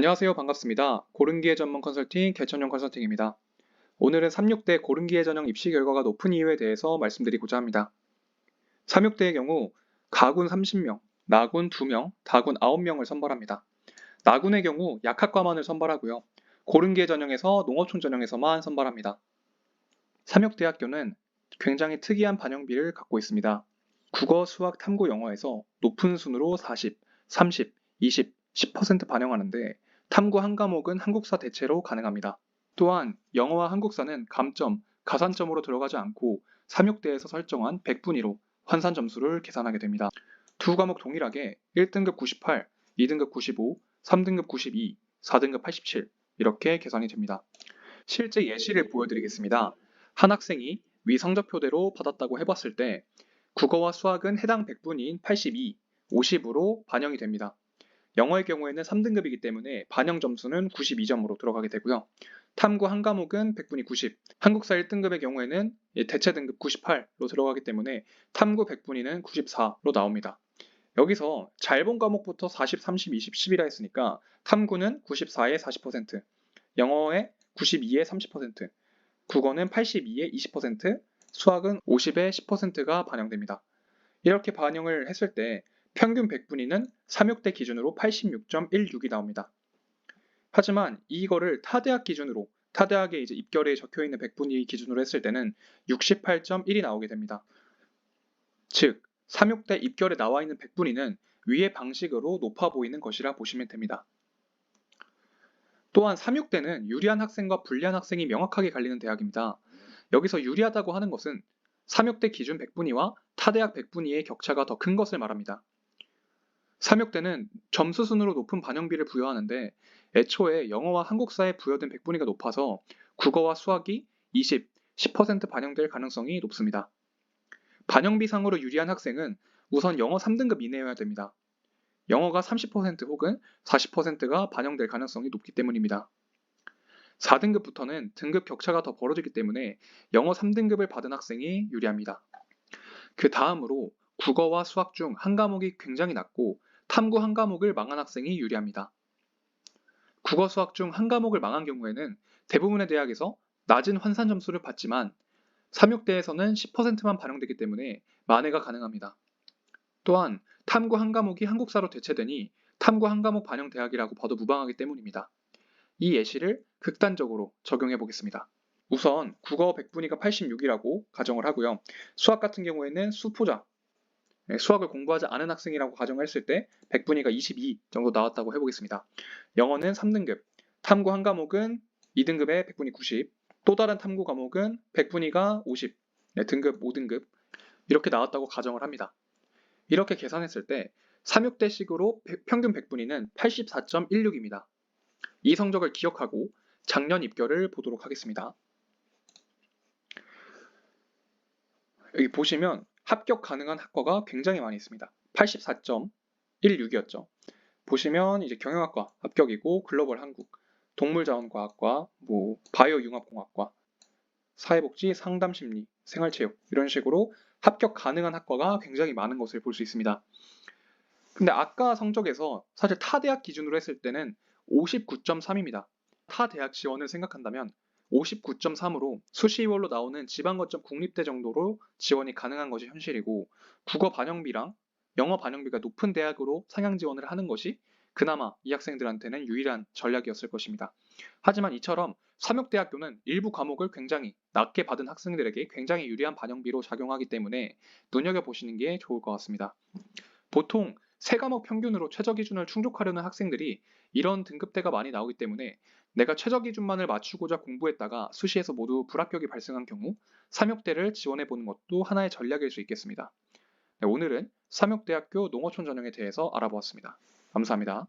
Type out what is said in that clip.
안녕하세요. 반갑습니다. 고른기회 전문 컨설팅 개천용 컨설팅입니다. 오늘은 36대 고른기회 전형 입시 결과가 높은 이유에 대해서 말씀드리고자 합니다. 36대의 경우 가군 30명, 나군 2명, 다군 9명을 선발합니다. 나군의 경우 약학과만을 선발하고요. 고른기회 전형에서 농어촌 전형에서만 선발합니다. 36대학교는 굉장히 특이한 반영비를 갖고 있습니다. 국어, 수학, 탐구, 영어에서 높은 순으로 40, 30, 20, 10% 반영하는데 탐구 한 과목은 한국사 대체로 가능합니다. 또한 영어와 한국사는 감점, 가산점으로 들어가지 않고 36대에서 설정한 100분위로 환산 점수를 계산하게 됩니다. 두 과목 동일하게 1등급 98, 2등급 95, 3등급 92, 4등급 87 이렇게 계산이 됩니다. 실제 예시를 보여드리겠습니다. 한 학생이 위 성적표대로 받았다고 해봤을 때 국어와 수학은 해당 100분위인 82, 50으로 반영이 됩니다. 영어의 경우에는 3등급이기 때문에 반영 점수는 92점으로 들어가게 되고요. 탐구 한 과목은 100분위 90, 한국사 1등급의 경우에는 대체 등급 98로 들어가기 때문에 탐구 100분위는 94로 나옵니다. 여기서 잘 본 과목부터 40, 30, 20, 10이라 했으니까 탐구는 94에 40%, 영어에 92에 30%, 국어는 82에 20%, 수학은 50에 10%가 반영됩니다. 이렇게 반영을 했을 때 평균 100분위는 36대 기준으로 86.16이 나옵니다. 하지만 이거를 타대학 기준으로, 타대학의 이제 입결에 적혀 있는 100분위 기준으로 했을 때는 68.1이 나오게 됩니다. 즉, 36대 입결에 나와 있는 100분위는 위의 방식으로 높아 보이는 것이라 보시면 됩니다. 또한 36대는 유리한 학생과 불리한 학생이 명확하게 갈리는 대학입니다. 여기서 유리하다고 하는 것은 36대 기준 100분위와 타대학 100분위의 격차가 더 큰 것을 말합니다. 36대는 점수 순으로 높은 반영비를 부여하는데 애초에 영어와 한국사에 부여된 100분위가 높아서 국어와 수학이 20, 10% 반영될 가능성이 높습니다. 반영비상으로 유리한 학생은 우선 영어 3등급 이내여야 됩니다. 영어가 30% 혹은 40%가 반영될 가능성이 높기 때문입니다. 4등급부터는 등급 격차가 더 벌어지기 때문에 영어 3등급을 받은 학생이 유리합니다. 그 다음으로 국어와 수학 중 한 과목이 굉장히 낮고 탐구 한 과목을 망한 학생이 유리합니다. 국어 수학 중 한 과목을 망한 경우에는 대부분의 대학에서 낮은 환산 점수를 받지만 36대에서는 10%만 반영되기 때문에 만회가 가능합니다. 또한 탐구 한 과목이 한국사로 대체되니 탐구 한 과목 반영 대학이라고 봐도 무방하기 때문입니다. 이 예시를 극단적으로 적용해 보겠습니다. 우선 국어 100분위가 86이라고 가정을 하고요. 수학 같은 경우에는 수포자, 수학을 공부하지 않은 학생이라고 가정했을 때 100분위가 22 정도 나왔다고 해보겠습니다. 영어는 3등급, 탐구 한 과목은 2등급에 100분위 90, 또 다른 탐구 과목은 100분위가 50, 등급 5등급 이렇게 나왔다고 가정을 합니다. 이렇게 계산했을 때 36대식으로 평균 100분위는 84.16입니다. 이 성적을 기억하고 작년 입결을 보도록 하겠습니다. 여기 보시면 합격 가능한 학과가 굉장히 많이 있습니다. 84.16이었죠. 보시면 이제 경영학과 합격이고 글로벌 한국, 동물자원과학과, 바이오융합공학과, 사회복지, 상담심리, 생활체육 이런 식으로 합격 가능한 학과가 굉장히 많은 것을 볼 수 있습니다. 근데 아까 성적에서 사실 타 대학 기준으로 했을 때는 59.3입니다. 타 대학 지원을 생각한다면 59.3으로 수시월로 나오는 지방거점 국립대 정도로 지원이 가능한 것이 현실이고 국어 반영비랑 영어 반영비가 높은 대학으로 상향 지원을 하는 것이 그나마 이 학생들한테는 유일한 전략이었을 것입니다. 하지만 이처럼 삼육대학교는 일부 과목을 굉장히 낮게 받은 학생들에게 굉장히 유리한 반영비로 작용하기 때문에 눈여겨보시는 게 좋을 것 같습니다. 보통 세 과목 평균으로 최저 기준을 충족하려는 학생들이 이런 등급대가 많이 나오기 때문에 내가 최저 기준만을 맞추고자 공부했다가 수시에서 모두 불합격이 발생한 경우 삼육대를 지원해보는 것도 하나의 전략일 수 있겠습니다. 네, 오늘은 삼육대학교 농어촌 전형에 대해서 알아보았습니다. 감사합니다.